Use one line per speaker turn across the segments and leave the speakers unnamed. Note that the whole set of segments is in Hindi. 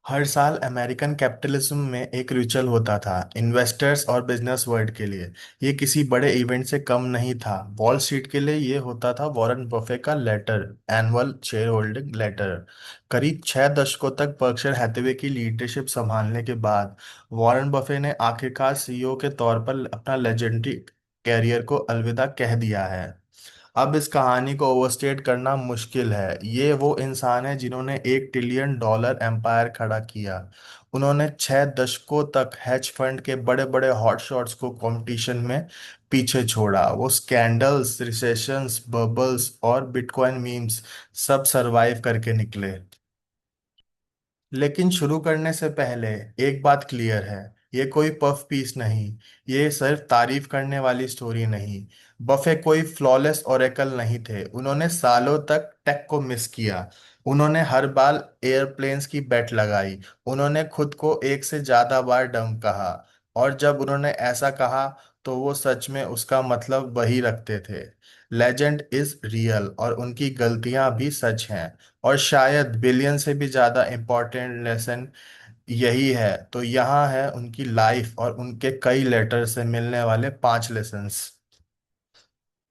हर साल अमेरिकन कैपिटलिज्म में एक रिचुअल होता था इन्वेस्टर्स और बिजनेस वर्ल्ड के लिए। ये किसी बड़े इवेंट से कम नहीं था। वॉल स्ट्रीट के लिए ये होता था वॉरेन बफे का letter, annual share holding letter. करीब 6 दशकों तक बर्कशायर हैथवे की लीडरशिप संभालने के बाद वॉरेन बफे ने आखिरकार सीईओ के तौर पर अपना लेजेंडरी कैरियर को अलविदा कह दिया है। अब इस कहानी को ओवरस्टेट करना मुश्किल है। ये वो इंसान है जिन्होंने $1 ट्रिलियन एम्पायर खड़ा किया। उन्होंने 6 दशकों तक हेज फंड के बड़े बड़े हॉट शॉट्स को कंपटीशन में पीछे छोड़ा। वो स्कैंडल्स, रिसेशंस, बबल्स और बिटकॉइन मीम्स सब सरवाइव करके निकले। लेकिन शुरू करने से पहले एक बात क्लियर है, ये कोई पफ पीस नहीं। ये सिर्फ तारीफ करने वाली स्टोरी नहीं। बफे कोई फ्लॉलेस ओरेकल नहीं थे। उन्होंने सालों तक टेक को मिस किया। उन्होंने हर बार एयरप्लेन्स की बेट लगाई। उन्होंने खुद को एक से ज्यादा बार डम कहा। और जब उन्होंने ऐसा कहा तो वो सच में उसका मतलब वही रखते थे। लेजेंड इज रियल और उनकी गलतियां भी सच हैं। और शायद बिलियन से भी ज्यादा इम्पोर्टेंट लेसन यही है। तो यहाँ है उनकी लाइफ और उनके कई लेटर से मिलने वाले 5 लेसन्स।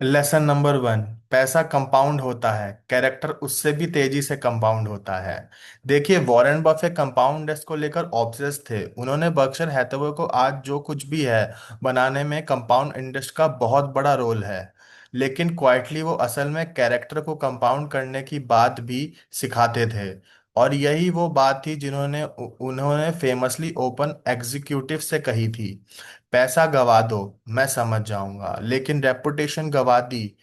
लेसन नंबर 1, पैसा कंपाउंड होता है, कैरेक्टर उससे भी तेजी से कंपाउंड होता है। देखिए, वॉरेन बफे कंपाउंड को लेकर ऑब्सेस थे। उन्होंने बर्कशायर हैथवे को आज जो कुछ भी है बनाने में कंपाउंड इंटरेस्ट का बहुत बड़ा रोल है। लेकिन क्वाइटली वो असल में कैरेक्टर को कंपाउंड करने की बात भी सिखाते थे। और यही वो बात थी जिन्होंने उन्होंने फेमसली ओपन एग्जीक्यूटिव से कही थी। पैसा गवा दो, मैं समझ जाऊंगा, लेकिन रेपुटेशन गवा दी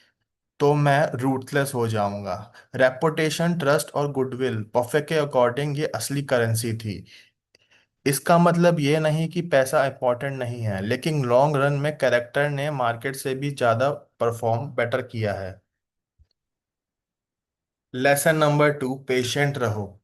तो मैं रूथलेस हो जाऊंगा। रेपुटेशन, ट्रस्ट और गुडविल बफे के अकॉर्डिंग ये असली करेंसी थी। इसका मतलब ये नहीं कि पैसा इंपॉर्टेंट नहीं है, लेकिन लॉन्ग रन में कैरेक्टर ने मार्केट से भी ज्यादा परफॉर्म बेटर किया है। लेसन नंबर 2, पेशेंट रहो।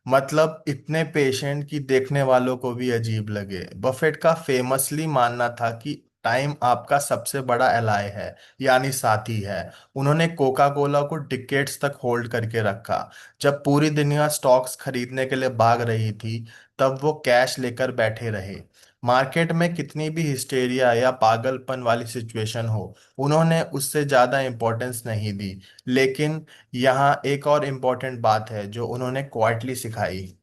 मतलब इतने पेशेंट कि देखने वालों को भी अजीब लगे। बफेट का फेमसली मानना था कि टाइम आपका सबसे बड़ा एलाय है, यानी साथी है। उन्होंने कोका कोला को डिकेट्स तक होल्ड करके रखा। जब पूरी दुनिया स्टॉक्स खरीदने के लिए भाग रही थी, तब वो कैश लेकर बैठे रहे। मार्केट में कितनी भी हिस्टेरिया या पागलपन वाली सिचुएशन हो, उन्होंने उससे ज्यादा इंपॉर्टेंस नहीं दी। लेकिन यहाँ एक और इम्पोर्टेंट बात है जो उन्होंने क्वाइटली सिखाई।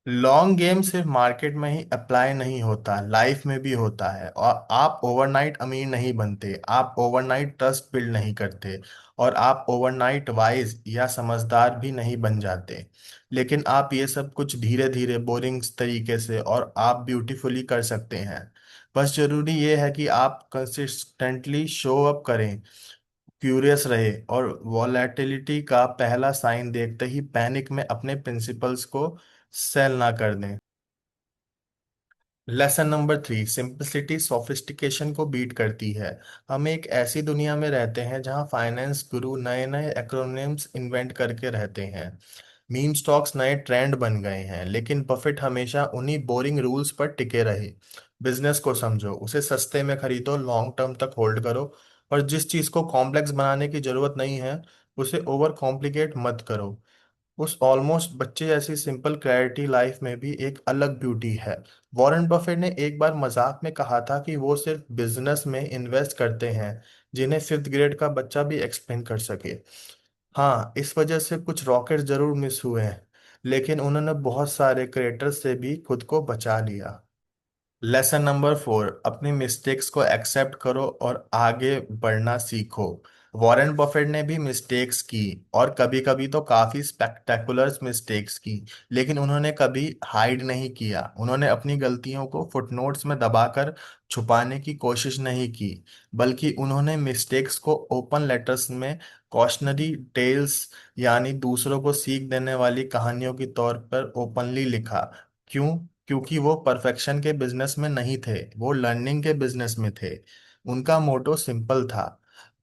लॉन्ग गेम सिर्फ मार्केट में ही अप्लाई नहीं होता, लाइफ में भी होता है। और आप ओवरनाइट अमीर नहीं बनते, आप ओवरनाइट ट्रस्ट बिल्ड नहीं करते, और आप ओवरनाइट वाइज या समझदार भी नहीं बन जाते। लेकिन आप ये सब कुछ धीरे धीरे, बोरिंग तरीके से और आप ब्यूटीफुली कर सकते हैं। बस जरूरी ये है कि आप कंसिस्टेंटली शो अप करें, क्यूरियस रहे, और वॉलेटिलिटी का पहला साइन देखते ही पैनिक में अपने प्रिंसिपल्स को सेल ना कर दें। लेसन नंबर 3, सिंपलिसिटी सोफिस्टिकेशन को बीट करती है। हम एक ऐसी दुनिया में रहते हैं जहां फाइनेंस गुरु नए नए एक्रोनिम्स इन्वेंट करके रहते हैं। मीम स्टॉक्स नए ट्रेंड बन गए हैं, लेकिन बफेट हमेशा उन्हीं बोरिंग रूल्स पर टिके रहे। बिजनेस को समझो, उसे सस्ते में खरीदो, लॉन्ग टर्म तक होल्ड करो, और जिस चीज को कॉम्प्लेक्स बनाने की जरूरत नहीं है उसे ओवर कॉम्प्लिकेट मत करो। उस ऑलमोस्ट बच्चे जैसी सिंपल क्लैरिटी लाइफ में भी एक अलग ब्यूटी है। वॉरेन बफेट ने एक बार मजाक में कहा था कि वो सिर्फ बिजनेस में इन्वेस्ट करते हैं जिन्हें 5th ग्रेड का बच्चा भी एक्सप्लेन कर सके। हाँ, इस वजह से कुछ रॉकेट जरूर मिस हुए हैं, लेकिन उन्होंने बहुत सारे क्रिएटर्स से भी खुद को बचा लिया। लेसन नंबर 4, अपनी मिस्टेक्स को एक्सेप्ट करो और आगे बढ़ना सीखो। वॉरेन बफेट ने भी मिस्टेक्स की, और कभी कभी तो काफी स्पेक्टेकुलर मिस्टेक्स की। लेकिन उन्होंने कभी हाइड नहीं किया। उन्होंने अपनी गलतियों को फुटनोट्स में दबाकर छुपाने की कोशिश नहीं की, बल्कि उन्होंने मिस्टेक्स को ओपन लेटर्स में कॉशनरी टेल्स, यानी दूसरों को सीख देने वाली कहानियों के तौर पर ओपनली लिखा। क्यों? क्योंकि वो परफेक्शन के बिजनेस में नहीं थे, वो लर्निंग के बिजनेस में थे। उनका मोटो सिंपल था,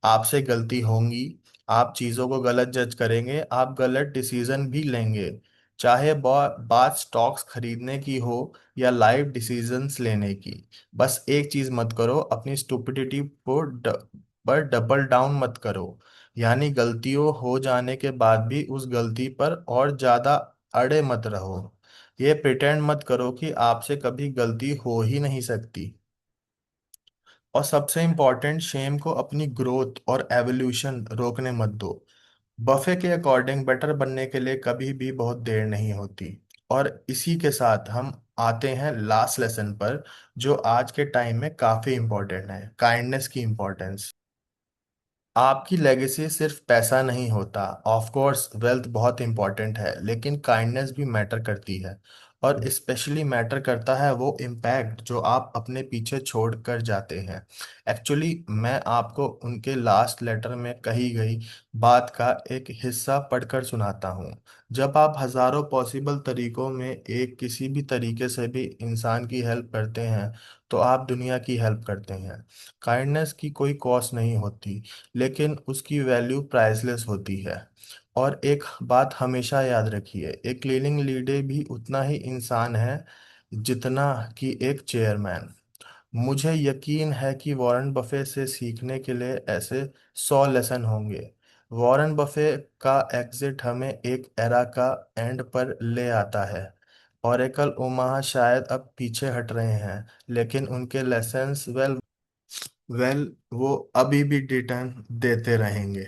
आपसे गलती होंगी, आप चीजों को गलत जज करेंगे, आप गलत डिसीजन भी लेंगे। चाहे बात स्टॉक्स खरीदने की हो या लाइफ डिसीजंस लेने की। बस एक चीज मत करो, अपनी स्टुपिडिटी पर डबल डाउन मत करो। यानी गलतियों हो जाने के बाद भी उस गलती पर और ज्यादा अड़े मत रहो। ये प्रिटेंड मत करो कि आपसे कभी गलती हो ही नहीं सकती। और सबसे इम्पोर्टेंट, शेम को अपनी ग्रोथ और एवोल्यूशन रोकने मत दो। बफे के अकॉर्डिंग बेटर बनने के लिए कभी भी बहुत देर नहीं होती। और इसी के साथ हम आते हैं लास्ट लेसन पर, जो आज के टाइम में काफी इम्पोर्टेंट है, काइंडनेस की इम्पोर्टेंस। आपकी लेगेसी सिर्फ पैसा नहीं होता। ऑफ कोर्स वेल्थ बहुत इंपॉर्टेंट है, लेकिन काइंडनेस भी मैटर करती है। और स्पेशली मैटर करता है वो इम्पैक्ट जो आप अपने पीछे छोड़ कर जाते हैं। एक्चुअली मैं आपको उनके लास्ट लेटर में कही गई बात का एक हिस्सा पढ़कर सुनाता हूँ। जब आप हजारों पॉसिबल तरीकों में एक किसी भी तरीके से भी इंसान की हेल्प करते हैं, तो आप दुनिया की हेल्प करते हैं। काइंडनेस की कोई कॉस्ट नहीं होती, लेकिन उसकी वैल्यू प्राइसलेस होती है। और एक बात हमेशा याद रखिए, एक क्लीनिंग लीडर भी उतना ही इंसान है जितना कि एक चेयरमैन। मुझे यकीन है कि वॉरेन बफे से सीखने के लिए ऐसे 100 लेसन होंगे। वॉरेन बफे का एग्जिट हमें एक एरा का एंड पर ले आता है। ओरेकल ओमाहा शायद अब पीछे हट रहे हैं, लेकिन उनके लेसन्स वेल, वो अभी भी रिटर्न देते रहेंगे।